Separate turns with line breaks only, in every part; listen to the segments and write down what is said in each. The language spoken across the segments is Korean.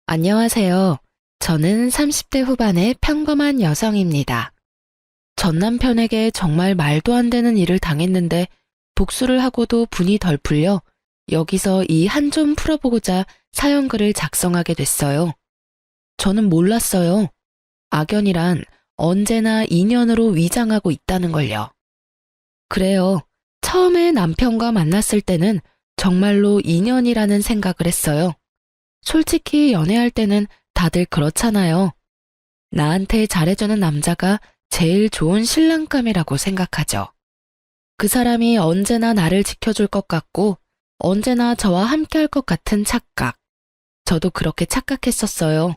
안녕하세요. 저는 30대 후반의 평범한 여성입니다. 전 남편에게 정말 말도 안 되는 일을 당했는데 복수를 하고도 분이 덜 풀려 여기서 이 한 좀 풀어보고자 사연글을 작성하게 됐어요. 저는 몰랐어요. 악연이란 언제나 인연으로 위장하고 있다는 걸요. 그래요. 처음에 남편과 만났을 때는 정말로 인연이라는 생각을 했어요. 솔직히 연애할 때는 다들 그렇잖아요. 나한테 잘해주는 남자가 제일 좋은 신랑감이라고 생각하죠. 그 사람이 언제나 나를 지켜줄 것 같고 언제나 저와 함께할 것 같은 착각. 저도 그렇게 착각했었어요.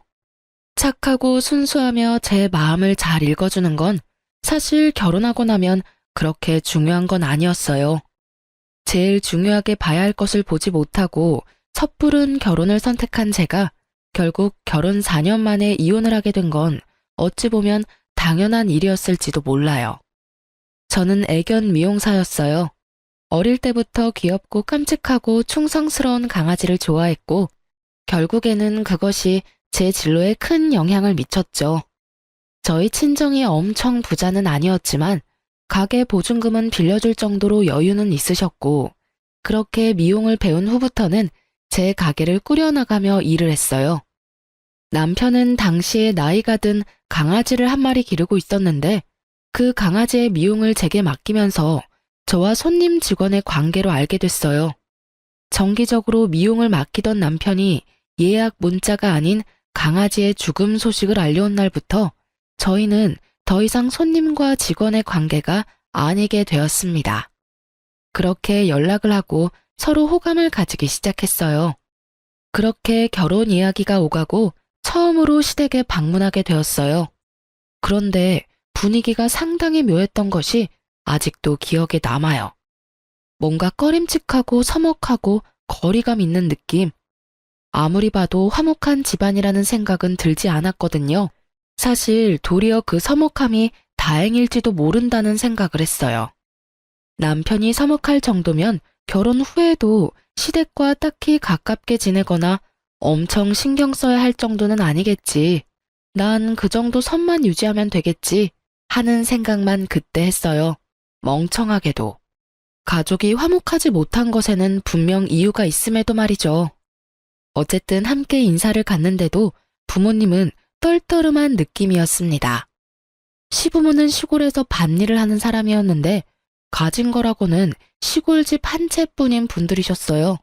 착하고 순수하며 제 마음을 잘 읽어주는 건 사실 결혼하고 나면 그렇게 중요한 건 아니었어요. 제일 중요하게 봐야 할 것을 보지 못하고 섣부른 결혼을 선택한 제가 결국 결혼 4년 만에 이혼을 하게 된 건 어찌 보면 당연한 일이었을지도 몰라요. 저는 애견 미용사였어요. 어릴 때부터 귀엽고 깜찍하고 충성스러운 강아지를 좋아했고 결국에는 그것이 제 진로에 큰 영향을 미쳤죠. 저희 친정이 엄청 부자는 아니었지만 가게 보증금은 빌려줄 정도로 여유는 있으셨고 그렇게 미용을 배운 후부터는 제 가게를 꾸려나가며 일을 했어요. 남편은 당시에 나이가 든 강아지를 한 마리 기르고 있었는데 그 강아지의 미용을 제게 맡기면서 저와 손님 직원의 관계로 알게 됐어요. 정기적으로 미용을 맡기던 남편이 예약 문자가 아닌 강아지의 죽음 소식을 알려온 날부터 저희는 더 이상 손님과 직원의 관계가 아니게 되었습니다. 그렇게 연락을 하고 서로 호감을 가지기 시작했어요. 그렇게 결혼 이야기가 오가고 처음으로 시댁에 방문하게 되었어요. 그런데 분위기가 상당히 묘했던 것이 아직도 기억에 남아요. 뭔가 꺼림칙하고 서먹하고 거리감 있는 느낌. 아무리 봐도 화목한 집안이라는 생각은 들지 않았거든요. 사실 도리어 그 서먹함이 다행일지도 모른다는 생각을 했어요. 남편이 서먹할 정도면 결혼 후에도 시댁과 딱히 가깝게 지내거나 엄청 신경 써야 할 정도는 아니겠지. 난 그 정도 선만 유지하면 되겠지 하는 생각만 그때 했어요. 멍청하게도. 가족이 화목하지 못한 것에는 분명 이유가 있음에도 말이죠. 어쨌든 함께 인사를 갔는데도 부모님은 떨떠름한 느낌이었습니다. 시부모는 시골에서 밭일을 하는 사람이었는데 가진 거라고는 시골집 한 채뿐인 분들이셨어요.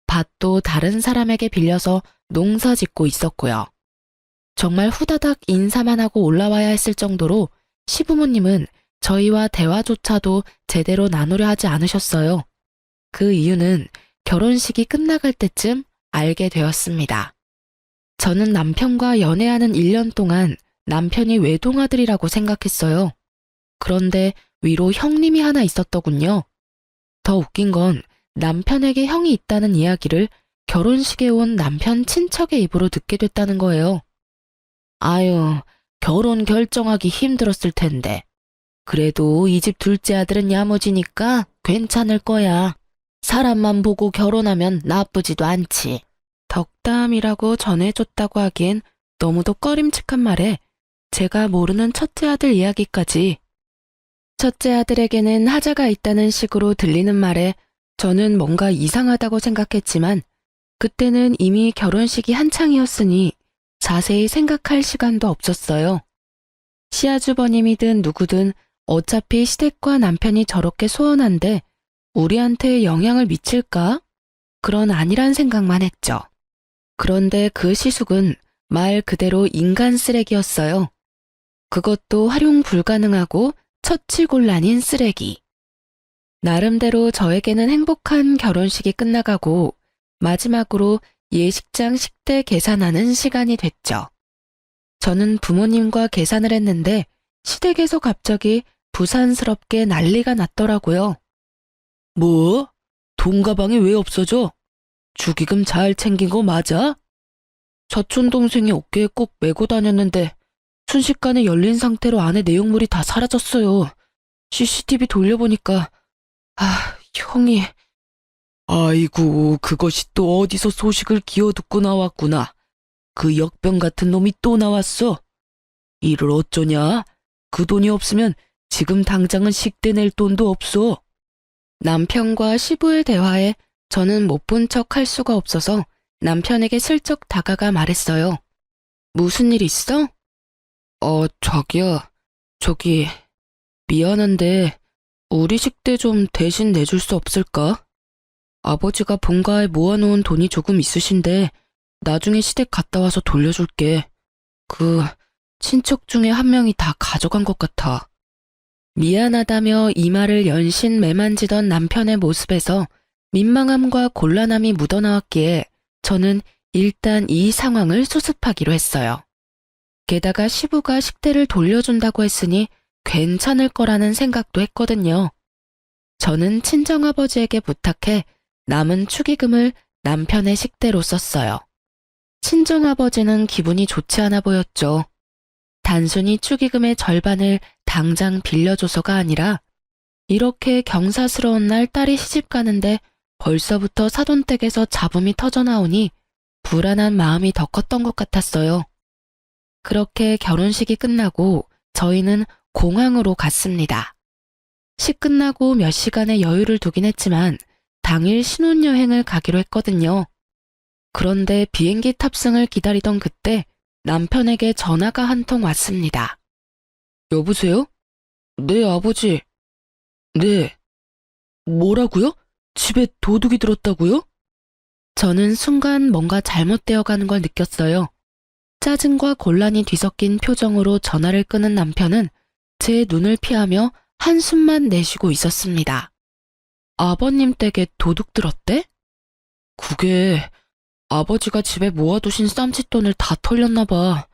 밭도 다른 사람에게 빌려서 농사 짓고 있었고요. 정말 후다닥 인사만 하고 올라와야 했을 정도로 시부모님은 저희와 대화조차도 제대로 나누려 하지 않으셨어요. 그 이유는 결혼식이 끝나갈 때쯤 알게 되었습니다. 저는 남편과 연애하는 1년 동안 남편이 외동아들이라고 생각했어요. 그런데 위로 형님이 하나 있었더군요. 더 웃긴 건 남편에게 형이 있다는 이야기를 결혼식에 온 남편 친척의 입으로 듣게 됐다는 거예요. 아유, 결혼 결정하기 힘들었을 텐데. 그래도 이 집 둘째 아들은 야무지니까 괜찮을 거야. 사람만 보고 결혼하면 나쁘지도 않지. 덕담이라고 전해줬다고 하기엔 너무도 꺼림칙한 말에 제가 모르는 첫째 아들 이야기까지. 첫째 아들에게는 하자가 있다는 식으로 들리는 말에 저는 뭔가 이상하다고 생각했지만 그때는 이미 결혼식이 한창이었으니 자세히 생각할 시간도 없었어요. 시아주버님이든 누구든 어차피 시댁과 남편이 저렇게 소원한데 우리한테 영향을 미칠까? 그런 아니란 생각만 했죠. 그런데 그 시숙은 말 그대로 인간 쓰레기였어요. 그것도 활용 불가능하고 처치곤란인 쓰레기. 나름대로 저에게는 행복한 결혼식이 끝나가고 마지막으로 예식장 식대 계산하는 시간이 됐죠. 저는 부모님과 계산을 했는데 시댁에서 갑자기 부산스럽게 난리가 났더라고요. 뭐? 돈 가방이 왜 없어져? 축의금 잘 챙긴 거 맞아? 사촌 동생이 어깨에 꼭 메고 다녔는데 순식간에 열린 상태로 안에 내용물이 다 사라졌어요. CCTV 돌려보니까 형이... 아이고, 그것이 또 어디서 소식을 기어듣고 나왔구나.
그 역병 같은 놈이 또 나왔어. 이를 어쩌냐? 그 돈이 없으면 지금 당장은 식대 낼 돈도 없어.
남편과 시부의 대화에 저는 못 본 척 할 수가 없어서 남편에게 슬쩍 다가가 말했어요. 무슨 일 있어?
자기야. 저기, 미안한데 우리 식대 좀 대신 내줄 수 없을까? 아버지가 본가에 모아놓은 돈이 조금 있으신데 나중에 시댁 갔다 와서 돌려줄게. 그 친척 중에 한 명이 다 가져간 것 같아.
미안하다며 이마를 연신 매만지던 남편의 모습에서 민망함과 곤란함이 묻어나왔기에 저는 일단 이 상황을 수습하기로 했어요. 게다가 시부가 식대를 돌려준다고 했으니 괜찮을 거라는 생각도 했거든요. 저는 친정아버지에게 부탁해 남은 축의금을 남편의 식대로 썼어요. 친정아버지는 기분이 좋지 않아 보였죠. 단순히 축의금의 절반을 당장 빌려줘서가 아니라 이렇게 경사스러운 날 딸이 시집 가는데 벌써부터 사돈댁에서 잡음이 터져나오니 불안한 마음이 더 컸던 것 같았어요. 그렇게 결혼식이 끝나고 저희는 공항으로 갔습니다. 식 끝나고 몇 시간의 여유를 두긴 했지만 당일 신혼여행을 가기로 했거든요. 그런데 비행기 탑승을 기다리던 그때 남편에게 전화가 한 통 왔습니다.
여보세요? 네, 아버지. 네. 뭐라고요? 집에 도둑이 들었다고요?
저는 순간 뭔가 잘못되어 가는 걸 느꼈어요. 짜증과 곤란이 뒤섞인 표정으로 전화를 끄는 남편은 제 눈을 피하며 한숨만 내쉬고 있었습니다. 아버님 댁에 도둑 들었대?
그게 아버지가 집에 모아두신 쌈짓돈을 다 털렸나 봐.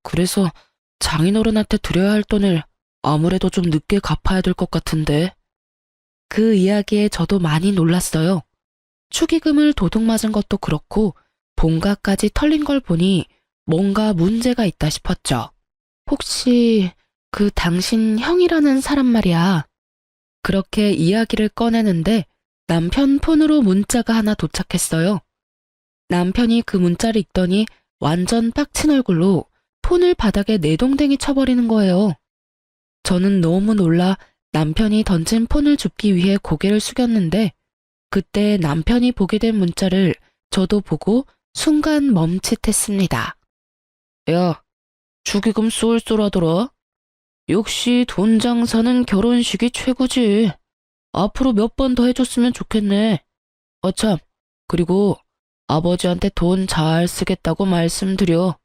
그래서 장인어른한테 드려야 할 돈을 아무래도 좀 늦게 갚아야 될 것 같은데.
그 이야기에 저도 많이 놀랐어요. 축의금을 도둑 맞은 것도 그렇고 본가까지 털린 걸 보니 뭔가 문제가 있다 싶었죠. 혹시 그 당신 형이라는 사람 말이야. 그렇게 이야기를 꺼내는데 남편 폰으로 문자가 하나 도착했어요. 남편이 그 문자를 읽더니 완전 빡친 얼굴로 폰을 바닥에 내동댕이 쳐버리는 거예요. 저는 너무 놀라 남편이 던진 폰을 줍기 위해 고개를 숙였는데 그때 남편이 보게 된 문자를 저도 보고 순간 멈칫했습니다.
야, 축의금 쏠쏠하더라. 역시 돈 장사는 결혼식이 최고지. 앞으로 몇 번 더 해줬으면 좋겠네. 참, 그리고 아버지한테 돈 잘 쓰겠다고 말씀드려.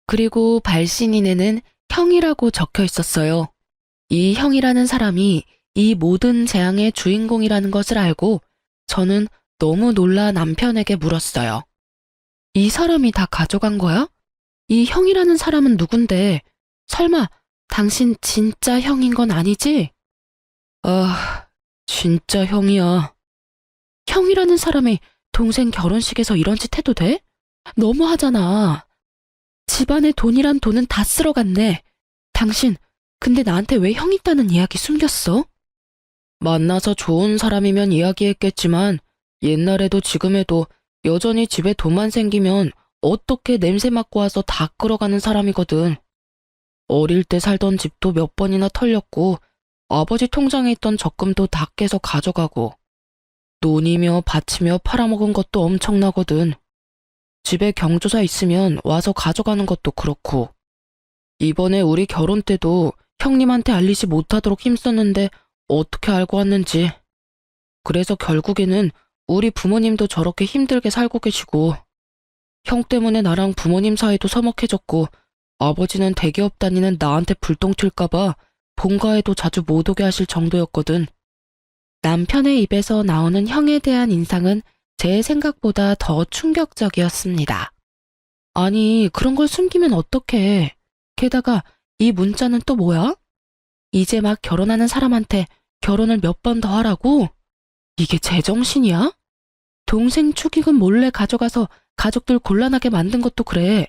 그리고 발신인에는 형이라고 적혀 있었어요. 이 형이라는 사람이 이 모든 재앙의 주인공이라는 것을 알고 저는 너무 놀라 남편에게 물었어요. 이 사람이 다 가져간 거야? 이 형이라는 사람은 누군데? 설마 당신 진짜 형인 건 아니지?
진짜 형이야.
형이라는 사람이 동생 결혼식에서 이런 짓 해도 돼? 너무하잖아. 집안의 돈이란 돈은 다 쓸어갔네. 당신, 근데 나한테 왜 형 있다는 이야기 숨겼어?
만나서 좋은 사람이면 이야기했겠지만 옛날에도 지금에도 여전히 집에 돈만 생기면 어떻게 냄새 맡고 와서 다 끌어가는 사람이거든. 어릴 때 살던 집도 몇 번이나 털렸고 아버지 통장에 있던 적금도 다 깨서 가져가고 논이며 밭이며 팔아먹은 것도 엄청나거든. 집에 경조사 있으면 와서 가져가는 것도 그렇고 이번에 우리 결혼 때도 형님한테 알리지 못하도록 힘썼는데 어떻게 알고 왔는지. 그래서 결국에는 우리 부모님도 저렇게 힘들게 살고 계시고 형 때문에 나랑 부모님 사이도 서먹해졌고 아버지는 대기업 다니는 나한테 불똥 튈까봐 본가에도 자주 못 오게 하실 정도였거든.
남편의 입에서 나오는 형에 대한 인상은 제 생각보다 더 충격적이었습니다. 아니, 그런 걸 숨기면 어떡해. 게다가 이 문자는 또 뭐야? 이제 막 결혼하는 사람한테 결혼을 몇 번 더 하라고? 이게 제정신이야? 동생 축의금 몰래 가져가서 가족들 곤란하게 만든 것도 그래.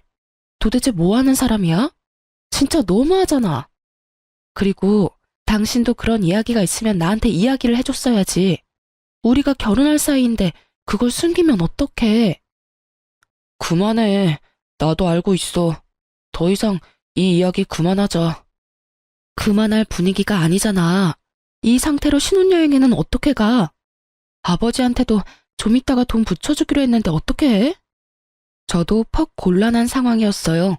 도대체 뭐 하는 사람이야? 진짜 너무하잖아. 그리고 당신도 그런 이야기가 있으면 나한테 이야기를 해줬어야지. 우리가 결혼할 사이인데 그걸 숨기면 어떡해.
그만해. 나도 알고 있어. 더 이상 이 이야기 그만하자.
그만할 분위기가 아니잖아. 이 상태로 신혼여행에는 어떻게 가? 아버지한테도 좀 이따가 돈 붙여주기로 했는데 어떻게 해? 저도 퍽 곤란한 상황이었어요.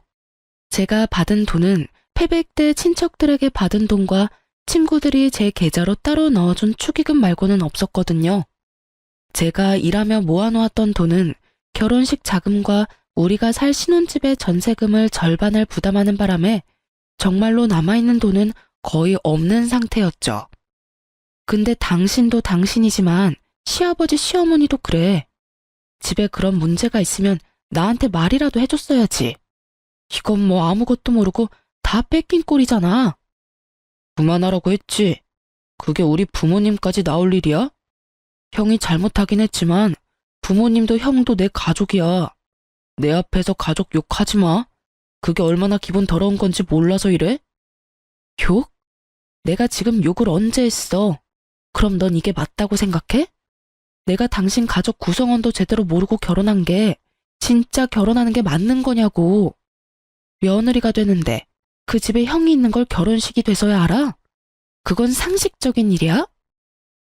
제가 받은 돈은 패백 때 친척들에게 받은 돈과 친구들이 제 계좌로 따로 넣어준 축의금 말고는 없었거든요. 제가 일하며 모아놓았던 돈은 결혼식 자금과 우리가 살 신혼집의 전세금을 절반을 부담하는 바람에 정말로 남아있는 돈은 거의 없는 상태였죠. 근데 당신도 당신이지만 시아버지 시어머니도 그래. 집에 그런 문제가 있으면 나한테 말이라도 해줬어야지. 이건 뭐 아무것도 모르고 다 뺏긴 꼴이잖아.
그만하라고 했지. 그게 우리 부모님까지 나올 일이야? 형이 잘못하긴 했지만 부모님도 형도 내 가족이야. 내 앞에서 가족 욕하지 마. 그게 얼마나 기분 더러운 건지 몰라서 이래?
욕? 내가 지금 욕을 언제 했어? 그럼 넌 이게 맞다고 생각해? 내가 당신 가족 구성원도 제대로 모르고 결혼한 게 진짜 결혼하는 게 맞는 거냐고. 며느리가 되는데 그 집에 형이 있는 걸 결혼식이 돼서야 알아? 그건 상식적인 일이야?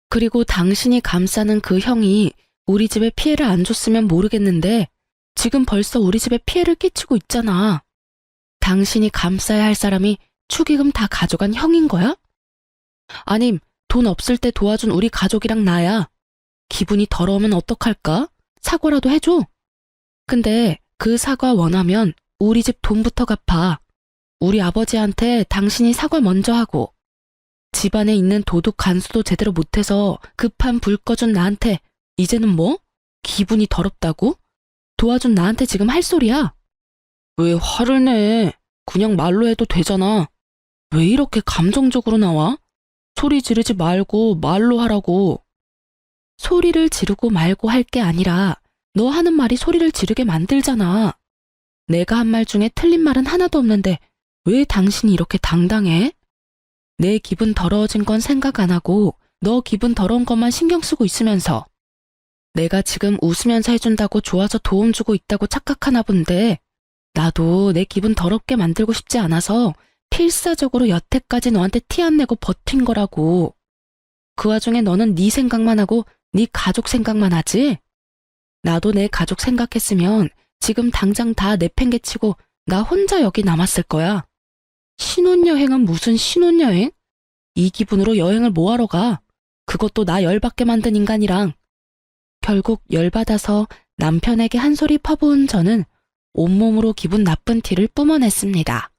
그리고 당신이 감싸는 그 형이 우리 집에 피해를 안 줬으면 모르겠는데 지금 벌써 우리 집에 피해를 끼치고 있잖아. 당신이 감싸야 할 사람이 축의금 다 가져간 형인 거야? 아님 돈 없을 때 도와준 우리 가족이랑 나야. 기분이 더러우면 어떡할까? 사과라도 해줘. 근데 그 사과 원하면 우리 집 돈부터 갚아. 우리 아버지한테 당신이 사과 먼저 하고 집안에 있는 도둑 간수도 제대로 못해서 급한 불 꺼준 나한테 이제는 뭐? 기분이 더럽다고? 도와준 나한테 지금 할 소리야?
왜 화를 내? 그냥 말로 해도 되잖아. 왜 이렇게 감정적으로 나와? 소리 지르지 말고 말로 하라고.
소리를 지르고 말고 할 게 아니라 너 하는 말이 소리를 지르게 만들잖아. 내가 한 말 중에 틀린 말은 하나도 없는데 왜 당신이 이렇게 당당해? 내 기분 더러워진 건 생각 안 하고 너 기분 더러운 것만 신경 쓰고 있으면서 내가 지금 웃으면서 해준다고 좋아서 도움 주고 있다고 착각하나 본데 나도 내 기분 더럽게 만들고 싶지 않아서 필사적으로 여태까지 너한테 티 안 내고 버틴 거라고. 그 와중에 너는 네 생각만 하고 네 가족 생각만 하지? 나도 내 가족 생각했으면 지금 당장 다 내팽개치고 나 혼자 여기 남았을 거야. 신혼여행은 무슨 신혼여행? 이 기분으로 여행을 뭐하러 가? 그것도 나 열받게 만든 인간이랑. 결국 열받아서 남편에게 한 소리 퍼부은 저는 온몸으로 기분 나쁜 티를 뿜어냈습니다.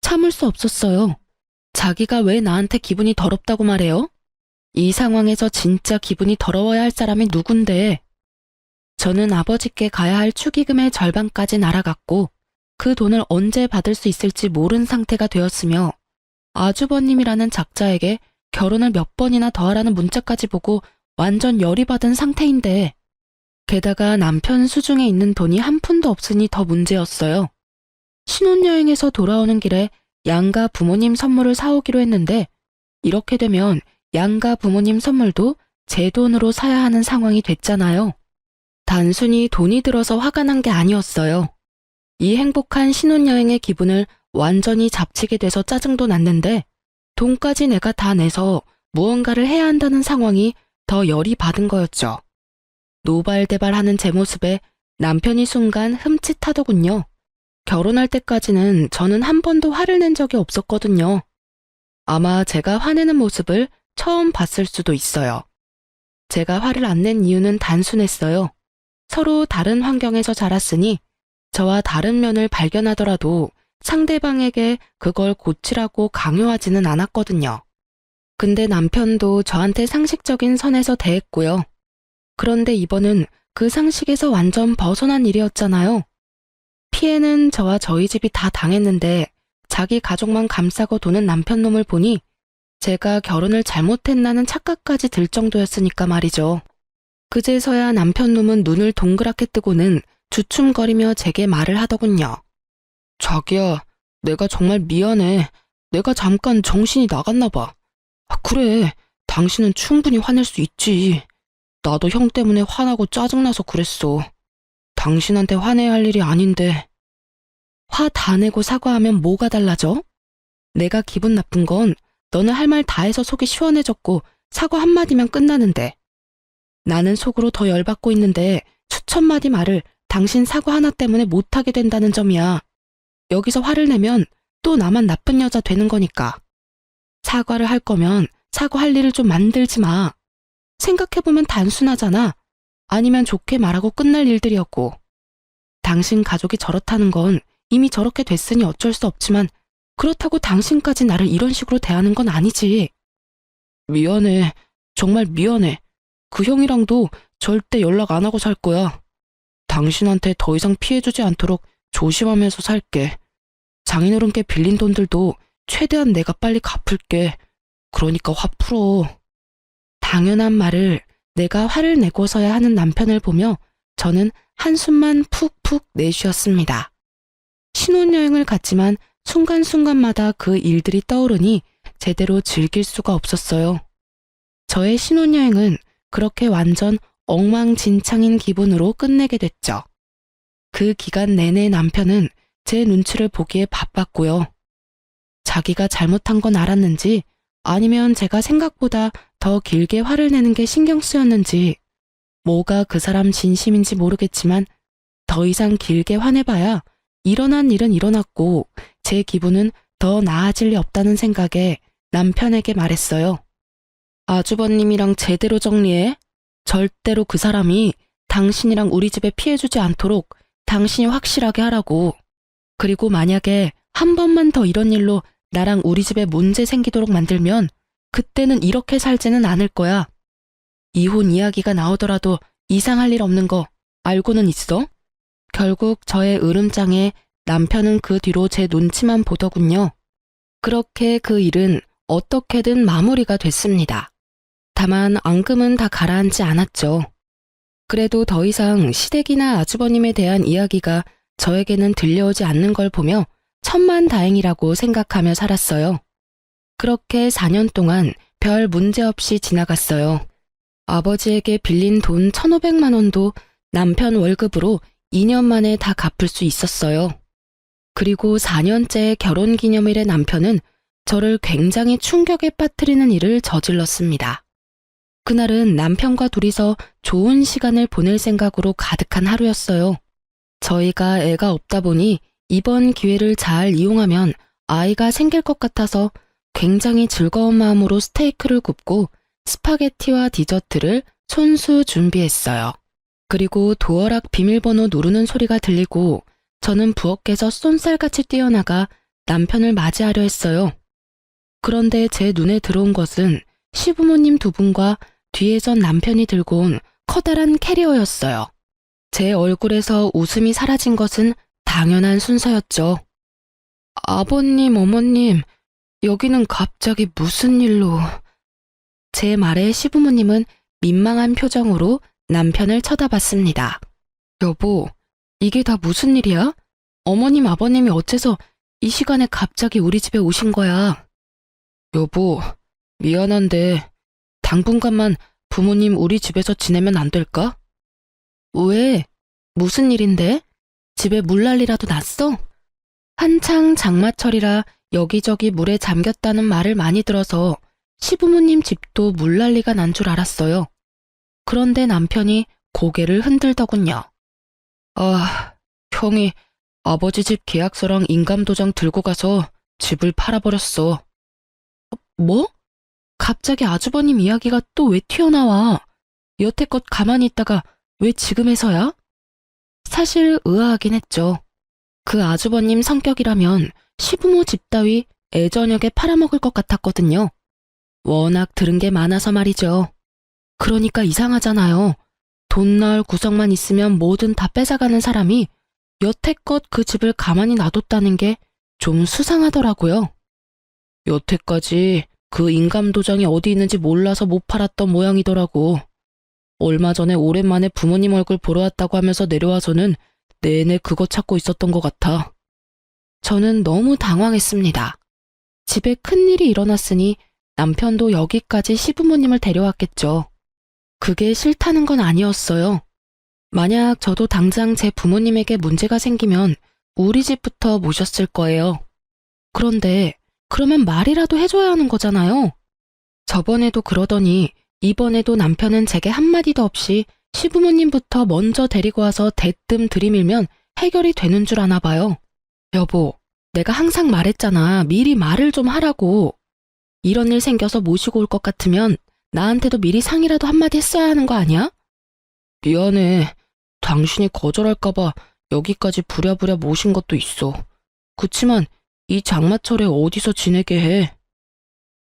참을 수 없었어요. 자기가 왜 나한테 기분이 더럽다고 말해요? 이 상황에서 진짜 기분이 더러워야 할 사람이 누군데? 저는 아버지께 가야 할 축의금의 절반까지 날아갔고 그 돈을 언제 받을 수 있을지 모른 상태가 되었으며 아주버님이라는 작자에게 결혼을 몇 번이나 더 하라는 문자까지 보고 완전 열이 받은 상태인데 게다가 남편 수중에 있는 돈이 한 푼도 없으니 더 문제였어요. 신혼여행에서 돌아오는 길에 양가 부모님 선물을 사오기로 했는데 이렇게 되면 양가 부모님 선물도 제 돈으로 사야 하는 상황이 됐잖아요. 단순히 돈이 들어서 화가 난 게 아니었어요. 이 행복한 신혼여행의 기분을 완전히 잡치게 돼서 짜증도 났는데 돈까지 내가 다 내서 무언가를 해야 한다는 상황이 더 열이 받은 거였죠. 노발대발하는 제 모습에 남편이 순간 흠칫하더군요. 결혼할 때까지는 저는 한 번도 화를 낸 적이 없었거든요. 아마 제가 화내는 모습을 처음 봤을 수도 있어요. 제가 화를 안 낸 이유는 단순했어요. 서로 다른 환경에서 자랐으니 저와 다른 면을 발견하더라도 상대방에게 그걸 고치라고 강요하지는 않았거든요. 근데 남편도 저한테 상식적인 선에서 대했고요. 그런데 이번은 그 상식에서 완전 벗어난 일이었잖아요. 피해는 저와 저희 집이 다 당했는데 자기 가족만 감싸고 도는 남편 놈을 보니 제가 결혼을 잘못했나는 착각까지 들 정도였으니까 말이죠. 그제서야 남편 놈은 눈을 동그랗게 뜨고는 주춤거리며 제게 말을 하더군요.
자기야, 내가 정말 미안해. 내가 잠깐 정신이 나갔나 봐. 그래, 당신은 충분히 화낼 수 있지. 나도 형 때문에 화나고 짜증나서 그랬어. 당신한테 화내야 할 일이 아닌데. 화 다 내고 사과하면 뭐가 달라져? 내가 기분 나쁜 건 너는 할 말 다 해서 속이 시원해졌고 사과 한마디면 끝나는데. 나는 속으로 더 열받고 있는데 수천 마디 말을 당신 사과 하나 때문에 못하게 된다는 점이야. 여기서 화를 내면 또 나만 나쁜 여자 되는 거니까. 사과를 할 거면 사과할 일을 좀 만들지 마. 생각해보면 단순하잖아. 아니면 좋게 말하고 끝날 일들이었고. 당신 가족이 저렇다는 건 이미 저렇게 됐으니 어쩔 수 없지만 그렇다고 당신까지 나를 이런 식으로 대하는 건 아니지. 미안해. 정말 미안해. 그 형이랑도 절대 연락 안 하고 살 거야. 당신한테 더 이상 피해주지 않도록 조심하면서 살게. 장인어른께 빌린 돈들도 최대한 내가 빨리 갚을게. 그러니까 화 풀어. 당연한 말을 내가 화를 내고서야 하는 남편을 보며 저는 한숨만 푹푹 내쉬었습니다. 신혼여행을 갔지만 순간순간마다 그 일들이 떠오르니 제대로 즐길 수가 없었어요. 저의 신혼여행은 그렇게 완전 엉망진창인 기분으로 끝내게 됐죠. 그 기간 내내 남편은 제 눈치를 보기에 바빴고요. 자기가 잘못한 건 알았는지 아니면 제가 생각보다 더 길게 화를 내는 게 신경 쓰였는지 뭐가 그 사람 진심인지 모르겠지만 더 이상 길게 화내봐야 일어난 일은 일어났고 제 기분은 더 나아질 리 없다는 생각에 남편에게 말했어요. 아주버님이랑 제대로 정리해. 절대로 그 사람이 당신이랑 우리 집에 피해주지 않도록 당신이 확실하게 하라고. 그리고 만약에 한 번만 더 이런 일로 나랑 우리 집에 문제 생기도록 만들면 그때는 이렇게 살지는 않을 거야. 이혼 이야기가 나오더라도 이상할 일 없는 거 알고는 있어? 결국 저의 으름장에 남편은 그 뒤로 제 눈치만 보더군요. 그렇게 그 일은 어떻게든 마무리가 됐습니다. 다만 앙금은 다 가라앉지 않았죠. 그래도 더 이상 시댁이나 아주버님에 대한 이야기가 저에게는 들려오지 않는 걸 보며 천만다행이라고 생각하며 살았어요. 그렇게 4년 동안 별 문제 없이 지나갔어요. 아버지에게 빌린 돈 1,500만 원도 남편 월급으로 2년 만에 다 갚을 수 있었어요. 그리고 4년째 결혼기념일에 남편은 저를 굉장히 충격에 빠뜨리는 일을 저질렀습니다. 그날은 남편과 둘이서 좋은 시간을 보낼 생각으로 가득한 하루였어요. 저희가 애가 없다 보니 이번 기회를 잘 이용하면 아이가 생길 것 같아서 굉장히 즐거운 마음으로 스테이크를 굽고 스파게티와 디저트를 손수 준비했어요. 그리고 도어락 비밀번호 누르는 소리가 들리고 저는 부엌에서 쏜살같이 뛰어나가 남편을 맞이하려 했어요. 그런데 제 눈에 들어온 것은 시부모님 두 분과 뒤에선 남편이 들고 온 커다란 캐리어였어요. 제 얼굴에서 웃음이 사라진 것은 당연한 순서였죠. 아버님, 어머님, 여기는 갑자기 무슨 일로... 제 말에 시부모님은 민망한 표정으로 남편을 쳐다봤습니다. 여보, 이게 다 무슨 일이야? 어머님, 아버님이 어째서 이 시간에 갑자기 우리 집에 오신 거야? 여보, 미안한데 당분간만 부모님 우리 집에서 지내면 안 될까? 왜? 무슨 일인데? 집에 물난리라도 났어? 한창 장마철이라 여기저기 물에 잠겼다는 말을 많이 들어서 시부모님 집도 물난리가 난 줄 알았어요. 그런데 남편이 고개를 흔들더군요. 아, 형이 아버지 집 계약서랑 인감도장 들고 가서 집을 팔아버렸어. 뭐? 갑자기 아주버님 이야기가 또 왜 튀어나와? 여태껏 가만히 있다가 왜 지금에서야? 사실 의아하긴 했죠. 그 아주버님 성격이라면 시부모 집 따위 애저녁에 팔아먹을 것 같았거든요. 워낙 들은 게 많아서 말이죠. 그러니까 이상하잖아요. 돈 나올 구석만 있으면 뭐든 다 뺏어가는 사람이 여태껏 그 집을 가만히 놔뒀다는 게 좀 수상하더라고요. 여태까지 그 인감도장이 어디 있는지 몰라서 못 팔았던 모양이더라고. 얼마 전에 오랜만에 부모님 얼굴 보러 왔다고 하면서 내려와서는 내내 그거 찾고 있었던 것 같아. 저는 너무 당황했습니다. 집에 큰일이 일어났으니 남편도 여기까지 시부모님을 데려왔겠죠. 그게 싫다는 건 아니었어요.
만약 저도 당장 제 부모님에게 문제가 생기면 우리 집부터 모셨을 거예요. 그런데 그러면 말이라도 해줘야 하는 거잖아요. 저번에도 그러더니 이번에도 남편은 제게 한마디도 없이 시부모님부터 먼저 데리고 와서 대뜸 들이밀면 해결이 되는 줄 아나 봐요. 여보, 내가 항상 말했잖아. 미리 말을 좀 하라고. 이런 일 생겨서 모시고 올 것 같으면 나한테도 미리 상의라도 한마디 했어야 하는 거 아니야?
미안해. 당신이 거절할까봐 여기까지 부랴부랴 모신 것도 있어. 그치만 이 장마철에 어디서 지내게 해?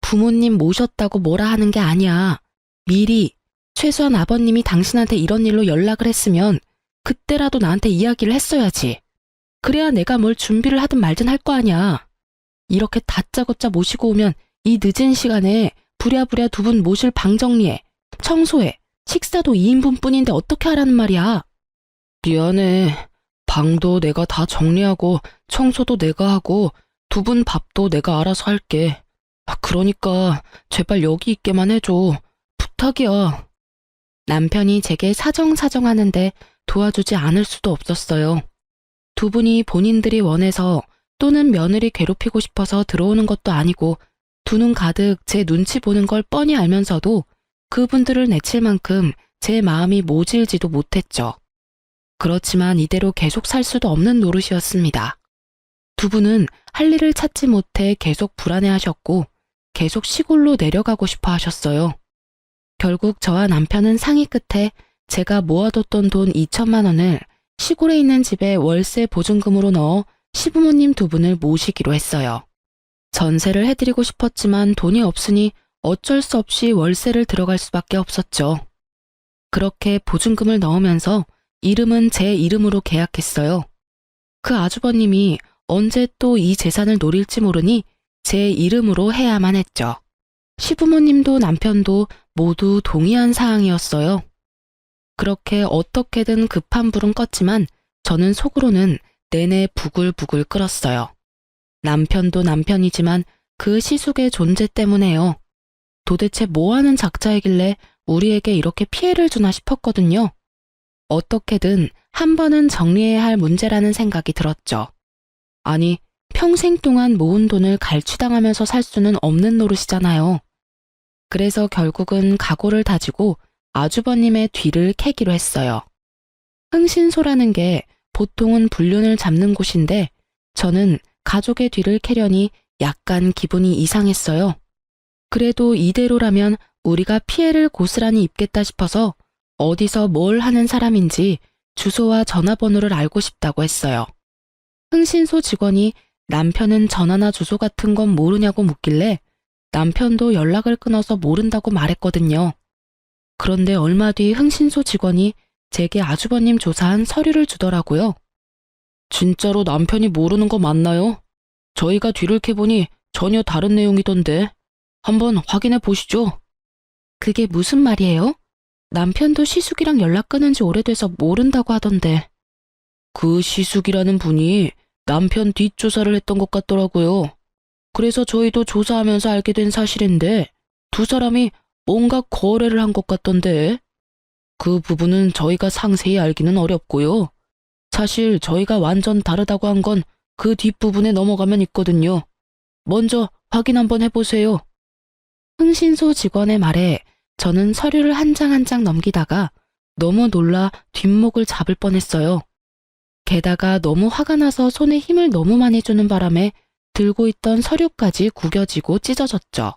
부모님 모셨다고 뭐라 하는 게 아니야. 미리, 최소한 아버님이 당신한테 이런 일로 연락을 했으면 그때라도 나한테 이야기를 했어야지. 그래야 내가 뭘 준비를 하든 말든 할 거 아니야. 이렇게 다짜고짜 모시고 오면 이 늦은 시간에 부랴부랴 두 분 모실 방 정리해, 청소해, 식사도 2인분 뿐인데 어떻게 하라는 말이야.
미안해. 방도 내가 다 정리하고 청소도 내가 하고 두 분 밥도 내가 알아서 할게. 그러니까 제발 여기 있게만 해줘. 부탁이야.
남편이 제게 사정사정하는데 도와주지 않을 수도 없었어요. 두 분이 본인들이 원해서 또는 며느리 괴롭히고 싶어서 들어오는 것도 아니고 두 눈 가득 제 눈치 보는 걸 뻔히 알면서도 그분들을 내칠 만큼 제 마음이 모질지도 못했죠. 그렇지만 이대로 계속 살 수도 없는 노릇이었습니다. 두 분은 할 일을 찾지 못해 계속 불안해하셨고 계속 시골로 내려가고 싶어 하셨어요. 결국 저와 남편은 상의 끝에 제가 모아뒀던 돈 2천만 원을 시골에 있는 집에 월세 보증금으로 넣어 시부모님 두 분을 모시기로 했어요. 전세를 해드리고 싶었지만 돈이 없으니 어쩔 수 없이 월세를 들어갈 수밖에 없었죠. 그렇게 보증금을 넣으면서 이름은 제 이름으로 계약했어요. 그 아주버님이 언제 또 이 재산을 노릴지 모르니 제 이름으로 해야만 했죠. 시부모님도 남편도 모두 동의한 사항이었어요. 그렇게 어떻게든 급한 불은 껐지만 저는 속으로는 내내 부글부글 끓었어요. 남편도 남편이지만 그 시숙의 존재 때문에요. 도대체 뭐 하는 작자이길래 우리에게 이렇게 피해를 주나 싶었거든요. 어떻게든 한 번은 정리해야 할 문제라는 생각이 들었죠. 아니, 평생 동안 모은 돈을 갈취당하면서 살 수는 없는 노릇이잖아요. 그래서 결국은 각오를 다지고 아주버님의 뒤를 캐기로 했어요. 흥신소라는 게 보통은 불륜을 잡는 곳인데 저는 가족의 뒤를 캐려니 약간 기분이 이상했어요. 그래도 이대로라면 우리가 피해를 고스란히 입겠다 싶어서 어디서 뭘 하는 사람인지 주소와 전화번호를 알고 싶다고 했어요. 흥신소 직원이 남편은 전화나 주소 같은 건 모르냐고 묻길래 남편도 연락을 끊어서 모른다고 말했거든요. 그런데 얼마 뒤 흥신소 직원이 제게 아주버님 조사한 서류를 주더라고요.
진짜로 남편이 모르는 거 맞나요? 저희가 뒤를 캐보니 전혀 다른 내용이던데. 한번 확인해 보시죠.
그게 무슨 말이에요? 남편도 시숙이랑 연락 끊은 지 오래돼서 모른다고 하던데.
그 시숙이라는 분이 남편 뒷조사를 했던 것 같더라고요. 그래서 저희도 조사하면서 알게 된 사실인데 두 사람이 뭔가 거래를 한 것 같던데. 그 부분은 저희가 상세히 알기는 어렵고요. 사실 저희가 완전 다르다고 한 건 그 뒷부분에 넘어가면 있거든요. 먼저 확인 한번 해보세요.
흥신소 직원의 말에 저는 서류를 한 장 한 장 넘기다가 너무 놀라 뒷목을 잡을 뻔했어요. 게다가 너무 화가 나서 손에 힘을 너무 많이 주는 바람에 들고 있던 서류까지 구겨지고 찢어졌죠.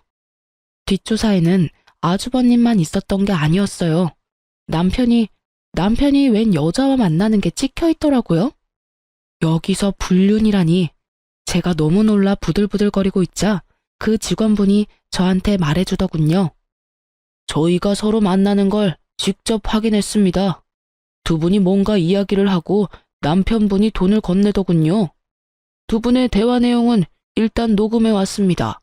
뒷조사에는 아주버님만 있었던 게 아니었어요. 남편이 웬 여자와 만나는 게 찍혀 있더라고요. 여기서 불륜이라니. 제가 너무 놀라 부들부들거리고 있자 그 직원분이 저한테 말해주더군요.
저희가 서로 만나는 걸 직접 확인했습니다. 두 분이 뭔가 이야기를 하고 남편분이 돈을 건네더군요. 두 분의 대화 내용은 일단 녹음해 왔습니다.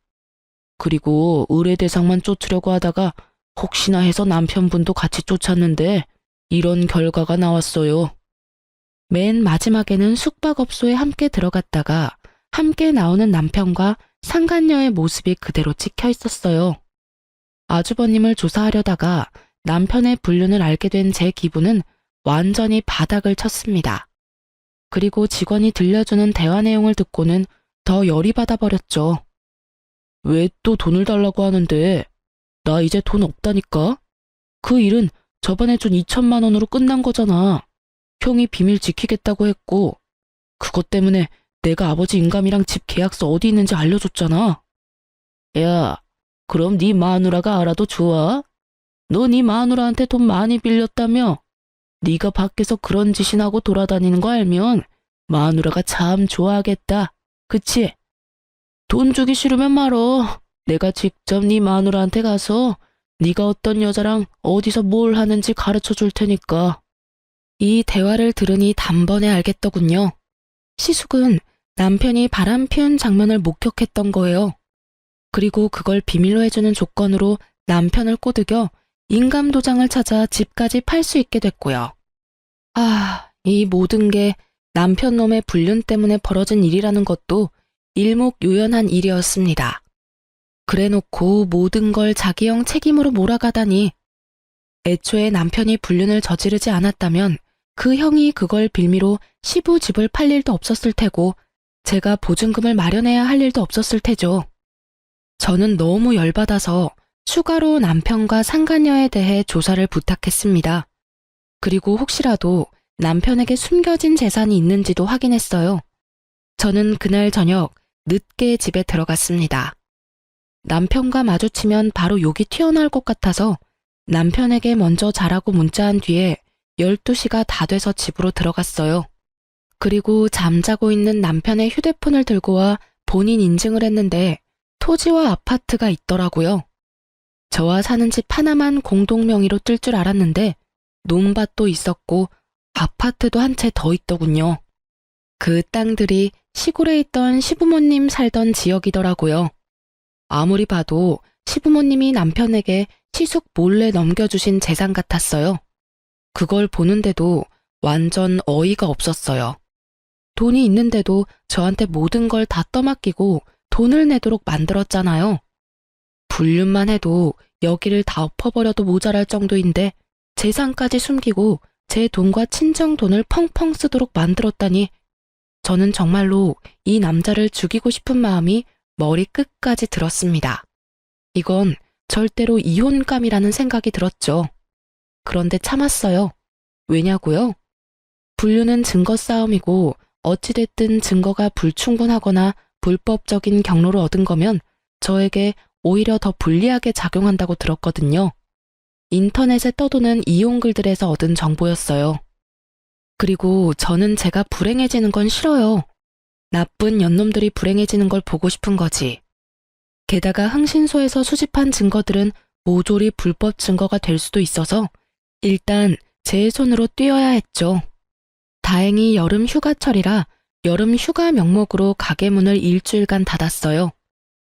그리고 의뢰 대상만 쫓으려고 하다가 혹시나 해서 남편분도 같이 쫓았는데 이런 결과가 나왔어요.
맨 마지막에는 숙박업소에 함께 들어갔다가 함께 나오는 남편과 상간녀의 모습이 그대로 찍혀 있었어요. 아주버님을 조사하려다가 남편의 불륜을 알게 된 제 기분은 완전히 바닥을 쳤습니다. 그리고 직원이 들려주는 대화 내용을 듣고는 더 열이 받아버렸죠. 왜 또 돈을 달라고 하는데? 나 이제 돈 없다니까? 그 일은 저번에 준 2천만 원으로 끝난 거잖아. 형이 비밀 지키겠다고 했고, 그것 때문에 내가 아버지 인감이랑 집 계약서 어디 있는지 알려줬잖아. 야, 그럼 네 마누라가 알아도 좋아? 너 네 마누라한테 돈 많이 빌렸다며? 네가 밖에서 그런 짓이나 하고 돌아다니는 거 알면 마누라가 참 좋아하겠다. 그치? 돈 주기 싫으면 말어. 내가 직접 네 마누라한테 가서 네가 어떤 여자랑 어디서 뭘 하는지 가르쳐 줄 테니까. 이 대화를 들으니 단번에 알겠더군요. 시숙은 남편이 바람 피운 장면을 목격했던 거예요. 그리고 그걸 비밀로 해주는 조건으로 남편을 꼬드겨 인감도장을 찾아 집까지 팔 수 있게 됐고요. 아, 이 모든 게 남편 놈의 불륜 때문에 벌어진 일이라는 것도 일목요연한 일이었습니다. 그래놓고 모든 걸 자기 형 책임으로 몰아가다니. 애초에 남편이 불륜을 저지르지 않았다면 그 형이 그걸 빌미로 시부집을 팔 일도 없었을 테고 제가 보증금을 마련해야 할 일도 없었을 테죠. 저는 너무 열받아서 추가로 남편과 상간녀에 대해 조사를 부탁했습니다. 그리고 혹시라도 남편에게 숨겨진 재산이 있는지도 확인했어요. 저는 그날 저녁 늦게 집에 들어갔습니다. 남편과 마주치면 바로 욕이 튀어나올 것 같아서 남편에게 먼저 자라고 문자한 뒤에 12시가 다 돼서 집으로 들어갔어요. 그리고 잠자고 있는 남편의 휴대폰을 들고 와 본인 인증을 했는데 토지와 아파트가 있더라고요. 저와 사는 집 하나만 공동 명의로 뜰 줄 알았는데 논밭도 있었고 아파트도 한 채 더 있더군요. 그 땅들이 시골에 있던 시부모님 살던 지역이더라고요. 아무리 봐도 시부모님이 남편에게 시숙 몰래 넘겨주신 재산 같았어요. 그걸 보는데도 완전 어이가 없었어요. 돈이 있는데도 저한테 모든 걸 다 떠맡기고 돈을 내도록 만들었잖아요. 불륜만 해도 여기를 다 엎어버려도 모자랄 정도인데 재산까지 숨기고 제 돈과 친정 돈을 펑펑 쓰도록 만들었다니 저는 정말로 이 남자를 죽이고 싶은 마음이 머리 끝까지 들었습니다. 이건 절대로 이혼감이라는 생각이 들었죠. 그런데 참았어요. 왜냐고요? 불륜은 증거 싸움이고 어찌됐든 증거가 불충분하거나 불법적인 경로를 얻은 거면 저에게 오히려 더 불리하게 작용한다고 들었거든요. 인터넷에 떠도는 이용 글들에서 얻은 정보였어요. 그리고 저는 제가 불행해지는 건 싫어요. 나쁜 연놈들이 불행해지는 걸 보고 싶은 거지. 게다가 흥신소에서 수집한 증거들은 모조리 불법 증거가 될 수도 있어서 일단 제 손으로 띄어야 했죠. 다행히 여름 휴가철이라 여름 휴가 명목으로 가게 문을 일주일간 닫았어요.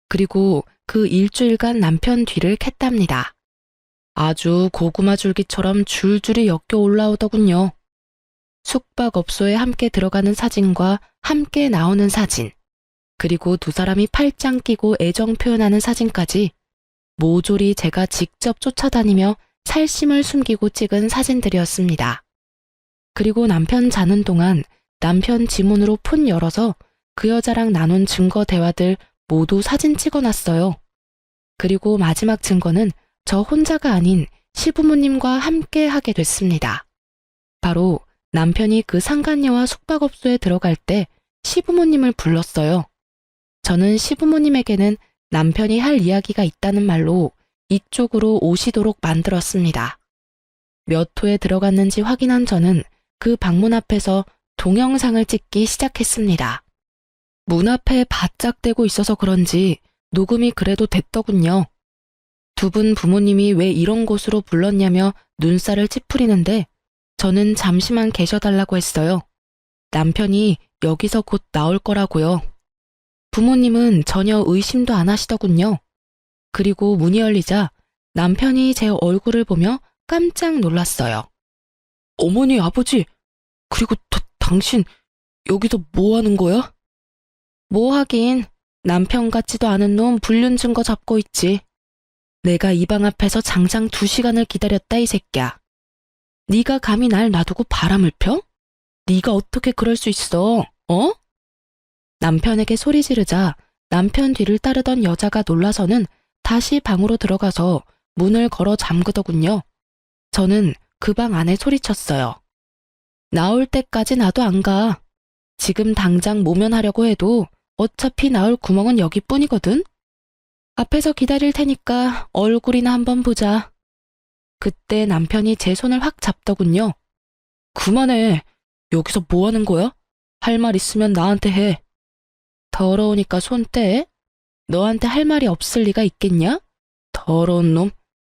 그리고 그 일주일간 남편 뒤를 캤답니다. 아주 고구마 줄기처럼 줄줄이 엮여 올라오더군요. 숙박업소에 함께 들어가는 사진과 함께 나오는 사진, 그리고 두 사람이 팔짱 끼고 애정 표현하는 사진까지 모조리 제가 직접 쫓아다니며 살심을 숨기고 찍은 사진들이었습니다. 그리고 남편 자는 동안 남편 지문으로 폰 열어서 그 여자랑 나눈 증거 대화들 모두 사진 찍어놨어요. 그리고 마지막 증거는 저 혼자가 아닌 시부모님과 함께 하게 됐습니다. 바로 남편이 그 상간녀와 숙박업소에 들어갈 때 시부모님을 불렀어요. 저는 시부모님에게는 남편이 할 이야기가 있다는 말로 이쪽으로 오시도록 만들었습니다. 몇 호에 들어갔는지 확인한 저는 그 방문 앞에서 동영상을 찍기 시작했습니다. 문 앞에 바짝 대고 있어서 그런지 녹음이 그래도 됐더군요. 두 분 부모님이 왜 이런 곳으로 불렀냐며 눈살을 찌푸리는데 저는 잠시만 계셔달라고 했어요. 남편이 여기서 곧 나올 거라고요. 부모님은 전혀 의심도 안 하시더군요. 그리고 문이 열리자 남편이 제 얼굴을 보며 깜짝 놀랐어요. 어머니, 아버지, 그리고 당신 여기서 뭐 하는 거야? 뭐 하긴, 남편 같지도 않은 놈 불륜 증거 잡고 있지. 내가 이 방 앞에서 장장 2시간을 기다렸다, 이 새끼야.
네가 감히 날 놔두고 바람을 펴? 네가 어떻게 그럴 수 있어? 어? 남편에게 소리 지르자 남편 뒤를 따르던 여자가 놀라서는 다시 방으로 들어가서 문을 걸어 잠그더군요. 저는 그 방 안에 소리쳤어요. 나올 때까지 나도 안 가. 지금 당장 모면하려고 해도 어차피 나올 구멍은 여기뿐이거든. 앞에서 기다릴 테니까 얼굴이나 한번 보자. 그때 남편이 제 손을 확 잡더군요. 그만해. 여기서 뭐 하는 거야? 할 말 있으면 나한테 해. 더러우니까 손 떼? 너한테 할 말이 없을 리가 있겠냐? 더러운 놈.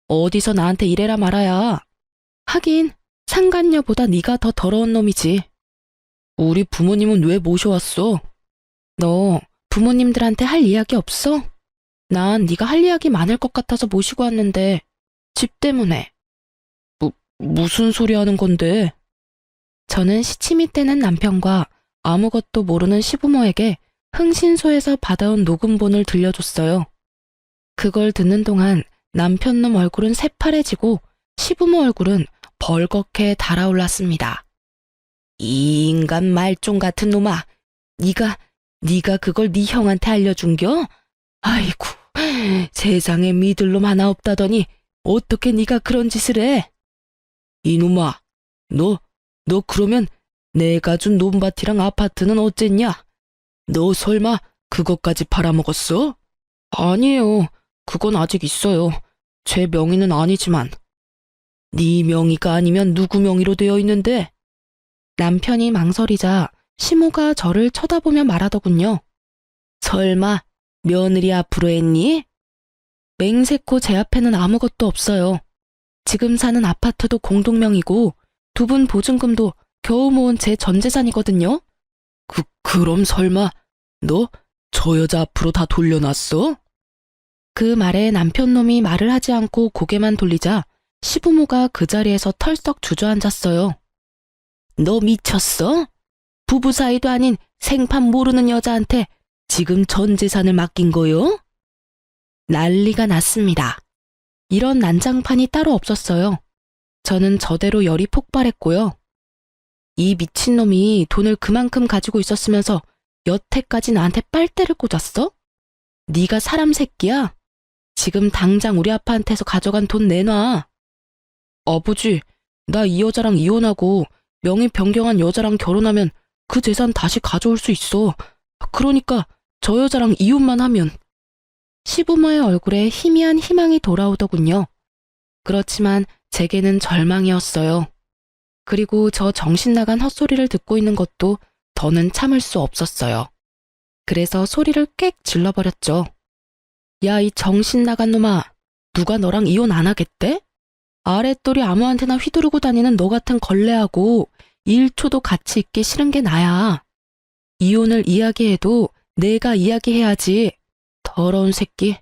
어디서 나한테 이래라 말아야. 하긴 상간녀보다 네가 더 더러운 놈이지. 우리 부모님은 왜 모셔왔어? 너 부모님들한테 할 이야기 없어? 난 네가 할 이야기 많을 것 같아서 모시고 왔는데 집 때문에. 무슨 소리 하는 건데? 저는 시치미 떼는 남편과 아무것도 모르는 시부모에게 흥신소에서 받아온 녹음본을 들려줬어요. 그걸 듣는 동안 남편놈 얼굴은 새파래지고 시부모 얼굴은 벌겋게 달아올랐습니다. 이 인간 말종 같은 놈아, 네가 그걸 네 형한테 알려준겨? 아이고, 세상에 믿을 놈 하나 없다더니 어떻게 네가 그런 짓을 해? 이놈아, 너 그러면 내가 준 논밭이랑 아파트는 어쨌냐? 너 설마 그것까지 팔아먹었어? 아니에요. 그건 아직 있어요. 제 명의는 아니지만. 네 명의가 아니면 누구 명의로 되어 있는데? 남편이 망설이자 시모가 저를 쳐다보며 말하더군요. 설마 며느리 앞으로 했니? 맹세코 제 앞에는 아무것도 없어요. 지금 사는 아파트도 공동명의고 두 분 보증금도 겨우 모은 제 전 재산이거든요. 그럼 설마 너 저 여자 앞으로 다 돌려놨어? 그 말에 남편놈이 말을 하지 않고 고개만 돌리자 시부모가 그 자리에서 털썩 주저앉았어요. 너 미쳤어? 부부 사이도 아닌 생판 모르는 여자한테 지금 전 재산을 맡긴 거요? 난리가 났습니다. 이런 난장판이 따로 없었어요. 저는 저대로 열이 폭발했고요. 이 미친놈이 돈을 그만큼 가지고 있었으면서 여태까지 나한테 빨대를 꽂았어? 네가 사람 새끼야? 지금 당장 우리 아빠한테서 가져간 돈 내놔. 아버지, 나 이 여자랑 이혼하고 명의 변경한 여자랑 결혼하면 그 재산 다시 가져올 수 있어. 그러니까 저 여자랑 이혼만 하면. 시부모의 얼굴에 희미한 희망이 돌아오더군요. 그렇지만 제게는 절망이었어요. 그리고 저 정신 나간 헛소리를 듣고 있는 것도 더는 참을 수 없었어요. 그래서 소리를 꽥 질러버렸죠. 야, 이 정신 나간 놈아. 누가 너랑 이혼 안 하겠대? 아랫돌이 아무한테나 휘두르고 다니는 너 같은 걸레하고 1초도 같이 있기 싫은 게 나야. 이혼을 이야기해도 내가 이야기해야지. 더러운 새끼.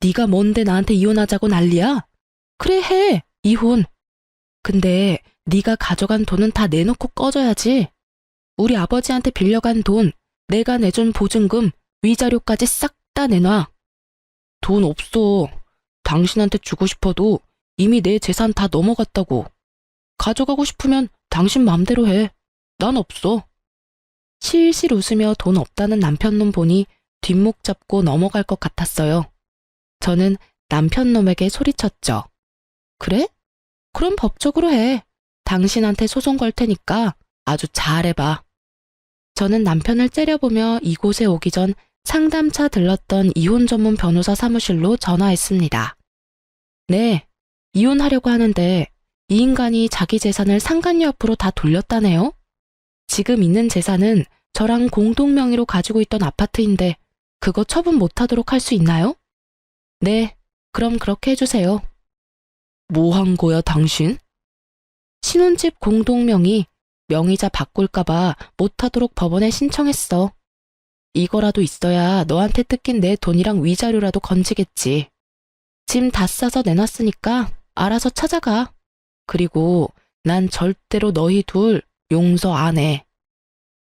네가 뭔데 나한테 이혼하자고 난리야? 그래 해. 이혼. 근데 네가 가져간 돈은 다 내놓고 꺼져야지. 우리 아버지한테 빌려간 돈, 내가 내준 보증금, 위자료까지 싹 다 내놔. 돈 없어. 당신한테 주고 싶어도 이미 내 재산 다 넘어갔다고. 가져가고 싶으면 당신 맘대로 해. 난 없어. 실실 웃으며 돈 없다는 남편놈 보니 뒷목 잡고 넘어갈 것 같았어요. 저는 남편놈에게 소리쳤죠. 그래? 그럼 법적으로 해. 당신한테 소송 걸 테니까 아주 잘해봐. 저는 남편을 째려보며 이곳에 오기 전 상담차 들렀던 이혼 전문 변호사 사무실로 전화했습니다. 네, 이혼하려고 하는데 이 인간이 자기 재산을 상간녀 앞으로 다 돌렸다네요. 지금 있는 재산은 저랑 공동 명의로 가지고 있던 아파트인데 그거 처분 못하도록 할 수 있나요? 네, 그럼 그렇게 해주세요. 뭐 한 거야, 당신? 신혼집 공동 명의, 명의자 바꿀까봐 못하도록 법원에 신청했어. 이거라도 있어야 너한테 뜯긴 내 돈이랑 위자료라도 건지겠지. 짐 다 싸서 내놨으니까 알아서 찾아가. 그리고 난 절대로 너희 둘 용서 안 해.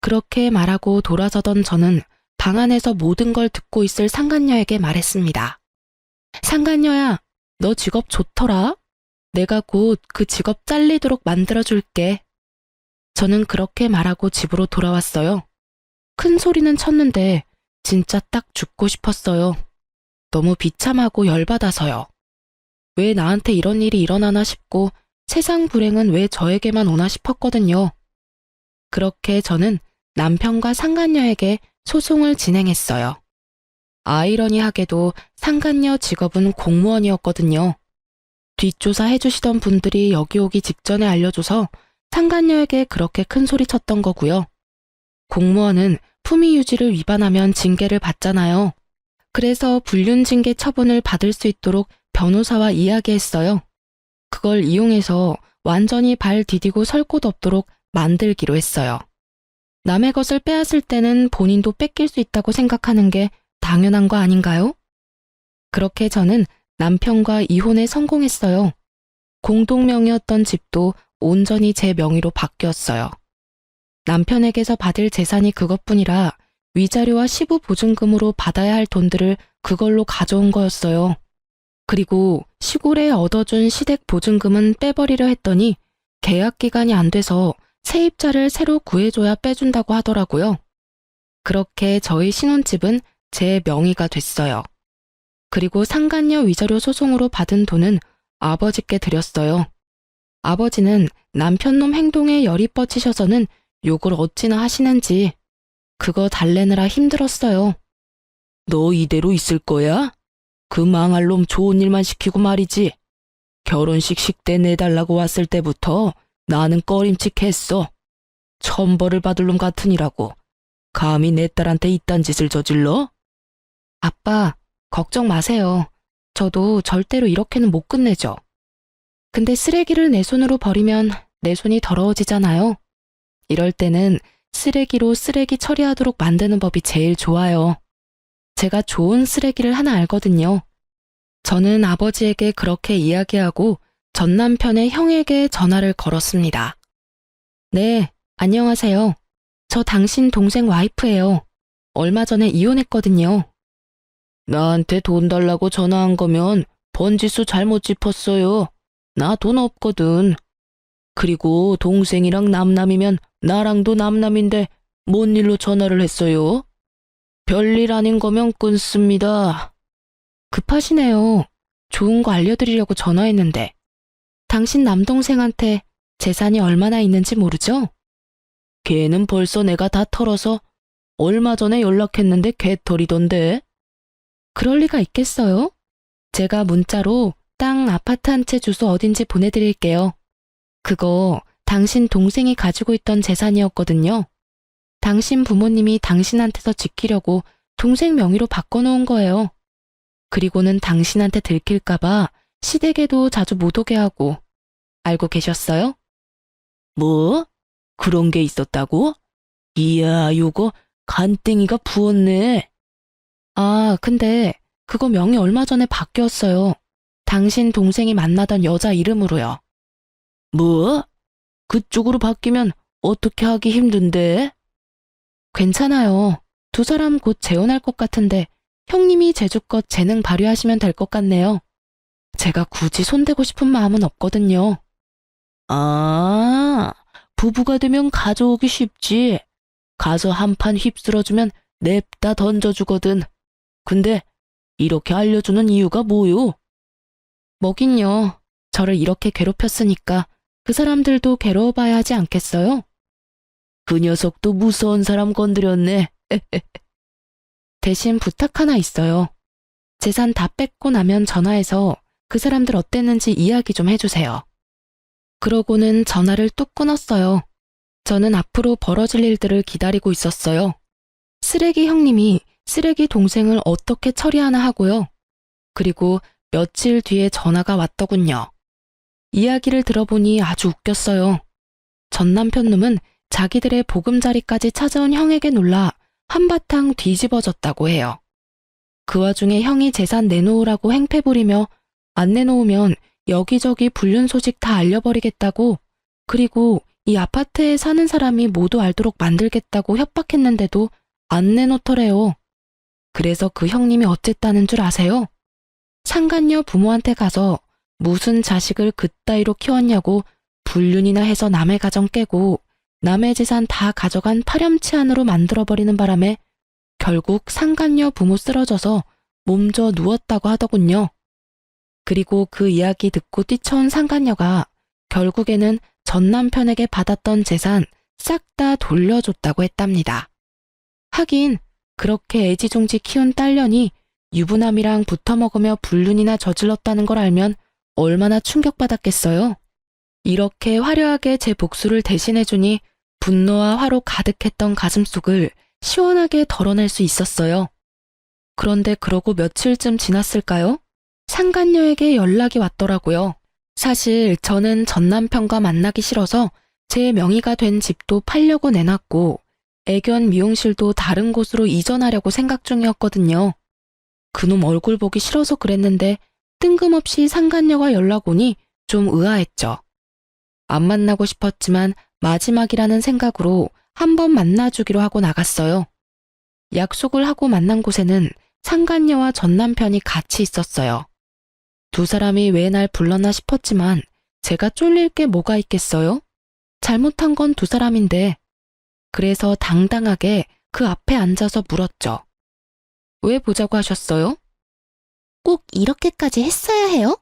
그렇게 말하고 돌아서던 저는 방 안에서 모든 걸 듣고 있을 상간녀에게 말했습니다. 상간녀야, 너 직업 좋더라?
내가 곧 그 직업 잘리도록 만들어줄게. 저는 그렇게 말하고 집으로 돌아왔어요. 큰 소리는 쳤는데 진짜 딱 죽고 싶었어요. 너무 비참하고 열받아서요. 왜 나한테 이런 일이 일어나나 싶고 세상 불행은 왜 저에게만 오나 싶었거든요. 그렇게 저는 남편과 상간녀에게 소송을 진행했어요. 아이러니하게도 상간녀 직업은 공무원이었거든요. 뒷조사 해주시던 분들이 여기 오기 직전에 알려줘서 상간녀에게 그렇게 큰 소리 쳤던 거고요. 공무원은 품위 유지를 위반하면 징계를 받잖아요. 그래서 불륜징계 처분을 받을 수 있도록 변호사와 이야기했어요. 그걸 이용해서 완전히 발 디디고 설 곳 없도록 만들기로 했어요. 남의 것을 빼앗을 때는 본인도 뺏길 수 있다고 생각하는 게 당연한 거 아닌가요? 그렇게 저는 남편과 이혼에 성공했어요. 공동명의였던 집도 온전히 제 명의로 바뀌었어요. 남편에게서 받을 재산이 그것뿐이라 위자료와 시부 보증금으로 받아야 할 돈들을 그걸로 가져온 거였어요. 그리고 시골에 얻어준 시댁 보증금은 빼버리려 했더니 계약 기간이 안 돼서 세입자를 새로 구해줘야 빼준다고 하더라고요. 그렇게 저희 신혼집은 제 명의가 됐어요. 그리고 상간녀 위자료 소송으로 받은 돈은 아버지께 드렸어요. 아버지는 남편놈 행동에 열이 뻗치셔서는 욕을 어찌나 하시는지 그거 달래느라 힘들었어요.
너 이대로 있을 거야? 그 망할 놈 좋은 일만 시키고 말이지. 결혼식 식대 내달라고 왔을 때부터 나는 꺼림칙했어. 천벌을 받을 놈 같으니라고. 감히 내 딸한테 이딴 짓을 저질러?
아빠, 걱정 마세요. 저도 절대로 이렇게는 못 끝내죠. 근데 쓰레기를 내 손으로 버리면 내 손이 더러워지잖아요. 이럴 때는 쓰레기로 쓰레기 처리하도록 만드는 법이 제일 좋아요. 제가 좋은 쓰레기를 하나 알거든요. 저는 아버지에게 그렇게 이야기하고 전 남편의 형에게 전화를 걸었습니다. 네, 안녕하세요. 저 당신 동생 와이프예요. 얼마 전에 이혼했거든요.
나한테 돈 달라고 전화한 거면 번지수 잘못 짚었어요. 나 돈 없거든. 그리고 동생이랑 남남이면 나랑도 남남인데 뭔 일로 전화를 했어요? 별일 아닌 거면 끊습니다.
급하시네요. 좋은 거 알려드리려고 전화했는데. 당신 남동생한테 재산이 얼마나 있는지 모르죠?
걔는 벌써 내가 다 털어서 얼마 전에 연락했는데 개털이던데.
그럴 리가 있겠어요? 제가 문자로 땅 아파트 한 채 주소 어딘지 보내드릴게요. 그거 당신 동생이 가지고 있던 재산이었거든요. 당신 부모님이 당신한테서 지키려고 동생 명의로 바꿔놓은 거예요. 그리고는 당신한테 들킬까봐 시댁에도 자주 못 오게 하고. 알고 계셨어요?
뭐? 그런 게 있었다고? 이야, 요거 간땡이가 부었네.
아, 근데 그거 명의 얼마 전에 바뀌었어요. 당신 동생이 만나던 여자 이름으로요.
뭐? 그쪽으로 바뀌면 어떻게 하기 힘든데?
괜찮아요. 두 사람 곧 재혼할 것 같은데 형님이 제주껏 재능 발휘하시면 될 것 같네요. 제가 굳이 손대고 싶은 마음은 없거든요.
아, 부부가 되면 가져오기 쉽지. 가서 한 판 휩쓸어주면 냅다 던져주거든. 근데 이렇게 알려주는 이유가 뭐요?
뭐긴요. 저를 이렇게 괴롭혔으니까 그 사람들도 괴로워봐야 하지 않겠어요?
그 녀석도 무서운 사람 건드렸네.
대신 부탁 하나 있어요. 재산 다 뺏고 나면 전화해서 그 사람들 어땠는지 이야기 좀 해주세요. 그러고는 전화를 뚝 끊었어요. 저는 앞으로 벌어질 일들을 기다리고 있었어요. 쓰레기 형님이 쓰레기 동생을 어떻게 처리하나 하고요. 그리고 며칠 뒤에 전화가 왔더군요. 이야기를 들어보니 아주 웃겼어요. 전 남편 놈은 자기들의 보금자리까지 찾아온 형에게 놀라 한바탕 뒤집어졌다고 해요. 그 와중에 형이 재산 내놓으라고 행패 부리며 안 내놓으면 여기저기 불륜 소식 다 알려버리겠다고, 그리고 이 아파트에 사는 사람이 모두 알도록 만들겠다고 협박했는데도 안 내놓더래요. 그래서 그 형님이 어쨌다는 줄 아세요? 상간녀 부모한테 가서 무슨 자식을 그따위로 키웠냐고 불륜이나 해서 남의 가정 깨고 남의 재산 다 가져간 파렴치한으로 만들어버리는 바람에 결국 상간녀 부모 쓰러져서 몸져 누웠다고 하더군요. 그리고 그 이야기 듣고 뛰쳐온 상간녀가 결국에는 전 남편에게 받았던 재산 싹 다 돌려줬다고 했답니다. 하긴 그렇게 애지중지 키운 딸년이 유부남이랑 붙어먹으며 불륜이나 저질렀다는 걸 알면 얼마나 충격받았겠어요. 이렇게 화려하게 제 복수를 대신해주니 분노와 화로 가득했던 가슴속을 시원하게 덜어낼 수 있었어요. 그런데 그러고 며칠쯤 지났을까요? 상간녀에게 연락이 왔더라고요. 사실 저는 전 남편과 만나기 싫어서 제 명의가 된 집도 팔려고 내놨고 애견 미용실도 다른 곳으로 이전하려고 생각 중이었거든요. 그놈 얼굴 보기 싫어서 그랬는데 뜬금없이 상간녀가 연락 오니 좀 의아했죠. 안 만나고 싶었지만 마지막이라는 생각으로 한번 만나주기로 하고 나갔어요. 약속을 하고 만난 곳에는 상간녀와 전 남편이 같이 있었어요. 두 사람이 왜 날 불렀나 싶었지만 제가 쫄릴 게 뭐가 있겠어요? 잘못한 건 두 사람인데. 그래서 당당하게 그 앞에 앉아서 물었죠. 왜 보자고 하셨어요? 꼭 이렇게까지 했어야 해요?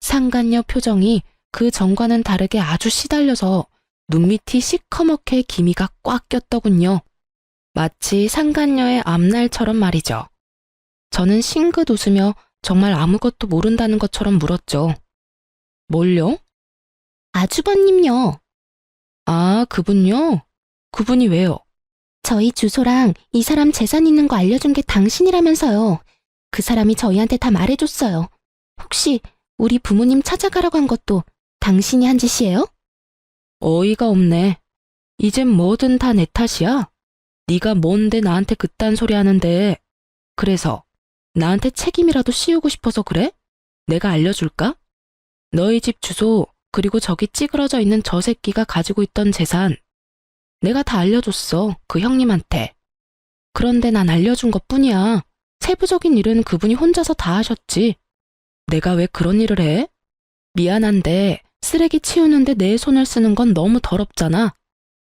상간녀 표정이 그 전과는 다르게 아주 시달려서 눈밑이 시커멓게 기미가 꽉 꼈더군요. 마치 상간녀의 앞날처럼 말이죠. 저는 싱긋 웃으며 정말 아무것도 모른다는 것처럼 물었죠. 뭘요? 아주버님요. 아, 그분요? 그분이 왜요? 저희 주소랑 이 사람 재산 있는 거 알려준 게 당신이라면서요. 그 사람이 저희한테 다 말해줬어요. 혹시 우리 부모님 찾아가라고 한 것도 당신이 한 짓이에요? 어이가 없네. 이젠 뭐든 다 내 탓이야? 네가 뭔데 나한테 그딴 소리 하는데. 그래서 나한테 책임이라도 씌우고 싶어서 그래? 내가 알려줄까? 너희 집 주소 그리고 저기 찌그러져 있는 저 새끼가 가지고 있던 재산 내가 다 알려줬어, 그 형님한테. 그런데 난 알려준 것뿐이야. 세부적인 일은 그분이 혼자서 다 하셨지. 내가 왜 그런 일을 해? 미안한데 쓰레기 치우는데 내 손을 쓰는 건 너무 더럽잖아.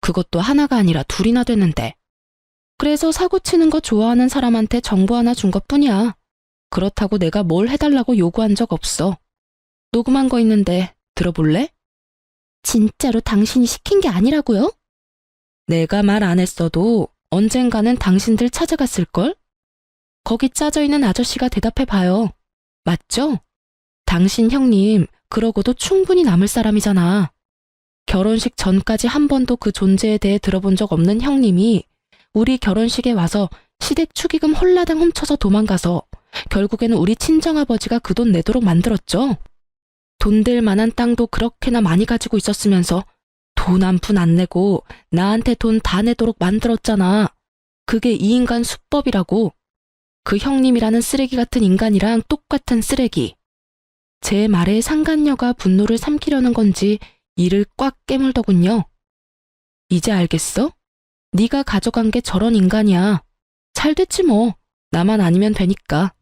그것도 하나가 아니라 둘이나 되는데. 그래서 사고 치는 거 좋아하는 사람한테 정보 하나 준 것뿐이야. 그렇다고 내가 뭘 해달라고 요구한 적 없어. 녹음한 거 있는데 들어볼래? 진짜로 당신이 시킨 게 아니라고요? 내가 말 안 했어도 언젠가는 당신들 찾아갔을걸? 거기 짜져있는 아저씨가 대답해봐요. 맞죠? 당신 형님 그러고도 충분히 남을 사람이잖아. 결혼식 전까지 한 번도 그 존재에 대해 들어본 적 없는 형님이 우리 결혼식에 와서 시댁 축의금 홀라당 훔쳐서 도망가서 결국에는 우리 친정아버지가 그 돈 내도록 만들었죠. 돈 될 만한 땅도 그렇게나 많이 가지고 있었으면서 돈 한 푼 안 내고 나한테 돈 다 내도록 만들었잖아. 그게 이 인간 수법이라고. 그 형님이라는 쓰레기 같은 인간이랑 똑같은 쓰레기. 제 말에 상간녀가 분노를 삼키려는 건지 이를 꽉 깨물더군요. 이제 알겠어? 네가 가져간 게 저런 인간이야. 잘 됐지 뭐. 나만 아니면 되니까.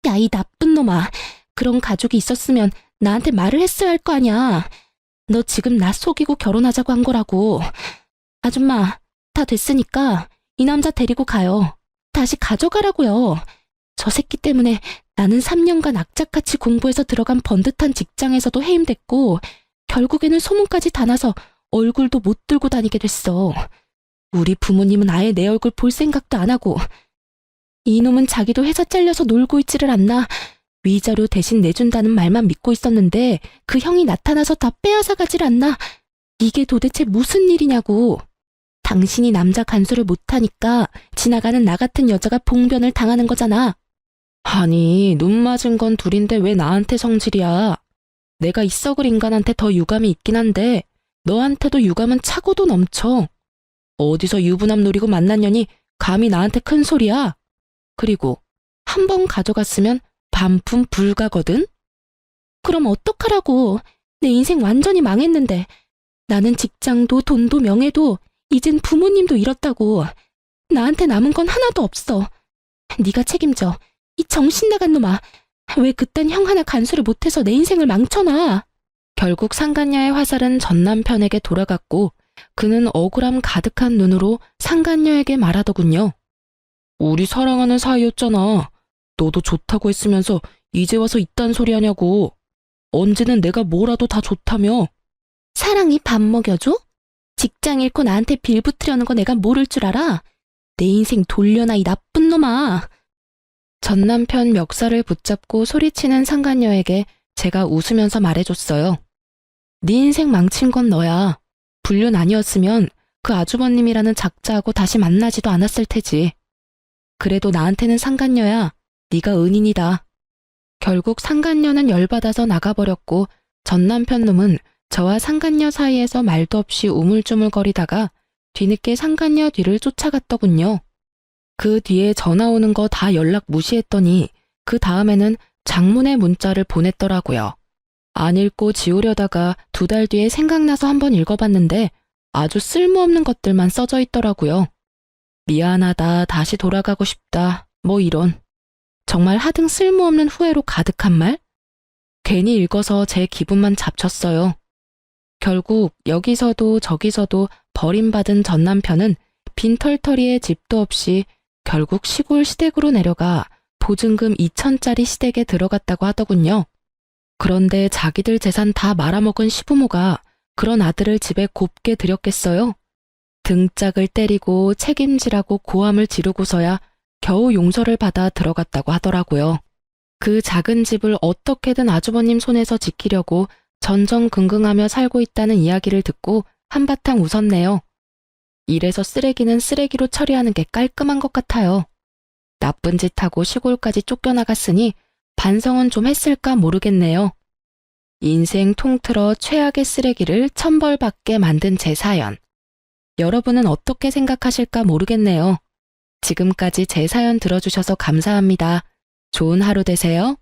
야, 이 나쁜 놈아. 그런 가족이 있었으면 나한테 말을 했어야 할 거 아니야. 너 지금 나 속이고 결혼하자고 한 거라고. 아줌마, 다 됐으니까 이 남자 데리고 가요. 다시 가져가라고요. 저 새끼 때문에 나는 3년간 악착같이 공부해서 들어간 번듯한 직장에서도 해임됐고 결국에는 소문까지 다 나서 얼굴도 못 들고 다니게 됐어. 우리 부모님은 아예 내 얼굴 볼 생각도 안 하고 이놈은 자기도 회사 잘려서 놀고 있지를 않나 위자료 대신 내준다는 말만 믿고 있었는데 그 형이 나타나서 다 빼앗아 가질 않나. 이게 도대체 무슨 일이냐고. 당신이 남자 간수를 못하니까 지나가는 나 같은 여자가 봉변을 당하는 거잖아. 아니, 눈 맞은 건 둘인데 왜 나한테 성질이야. 내가 이 썩을 인간한테 더 유감이 있긴 한데 너한테도 유감은 차고도 넘쳐. 어디서 유부남 노리고 만난 년이 감히 나한테 큰 소리야. 그리고 한 번 가져갔으면 반품 불가거든? 그럼 어떡하라고. 내 인생 완전히 망했는데. 나는 직장도 돈도 명예도 이젠 부모님도 잃었다고. 나한테 남은 건 하나도 없어. 네가 책임져. 이 정신 나간 놈아. 왜 그딴 형 하나 간수를 못해서 내 인생을 망쳐놔? 결국 상간녀의 화살은 전 남편에게 돌아갔고 그는 억울함 가득한 눈으로 상간녀에게 말하더군요. 우리 사랑하는 사이였잖아. 너도 좋다고 했으면서 이제 와서 이딴 소리 하냐고. 언제는 내가 뭐라도 다 좋다며. 사랑이 밥 먹여줘? 직장 잃고 나한테 빌붙으려는 거 내가 모를 줄 알아? 내 인생 돌려놔 이 나쁜 놈아. 전 남편 멱살을 붙잡고 소리치는 상간녀에게 제가 웃으면서 말해줬어요. 네 인생 망친 건 너야. 불륜 아니었으면 그 아주버님이라는 작자하고 다시 만나지도 않았을 테지. 그래도 나한테는 상간녀야. 네가 은인이다. 결국 상간녀는 열받아서 나가버렸고 전 남편 놈은 저와 상간녀 사이에서 말도 없이 우물쭈물거리다가 뒤늦게 상간녀 뒤를 쫓아갔더군요. 그 뒤에 전화 오는 거 다 연락 무시했더니 그 다음에는 장문의 문자를 보냈더라고요. 안 읽고 지우려다가 2달 뒤에 생각나서 한번 읽어봤는데 아주 쓸모없는 것들만 써져 있더라고요. 미안하다, 다시 돌아가고 싶다, 뭐 이런. 정말 하등 쓸모없는 후회로 가득한 말? 괜히 읽어서 제 기분만 잡쳤어요. 결국 여기서도 저기서도 버림받은 전 남편은 빈털터리에 집도 없이 결국 시골 시댁으로 내려가 보증금 2천짜리 시댁에 들어갔다고 하더군요. 그런데 자기들 재산 다 말아먹은 시부모가 그런 아들을 집에 곱게 들였겠어요? 등짝을 때리고 책임지라고 고함을 지르고서야 겨우 용서를 받아 들어갔다고 하더라고요. 그 작은 집을 어떻게든 아주버님 손에서 지키려고 전전긍긍하며 살고 있다는 이야기를 듣고 한바탕 웃었네요. 이래서 쓰레기는 쓰레기로 처리하는 게 깔끔한 것 같아요. 나쁜 짓 하고 시골까지 쫓겨나갔으니 반성은 좀 했을까 모르겠네요. 인생 통틀어 최악의 쓰레기를 천벌받게 만든 제 사연. 여러분은 어떻게 생각하실까 모르겠네요. 지금까지 제 사연 들어주셔서 감사합니다. 좋은 하루 되세요.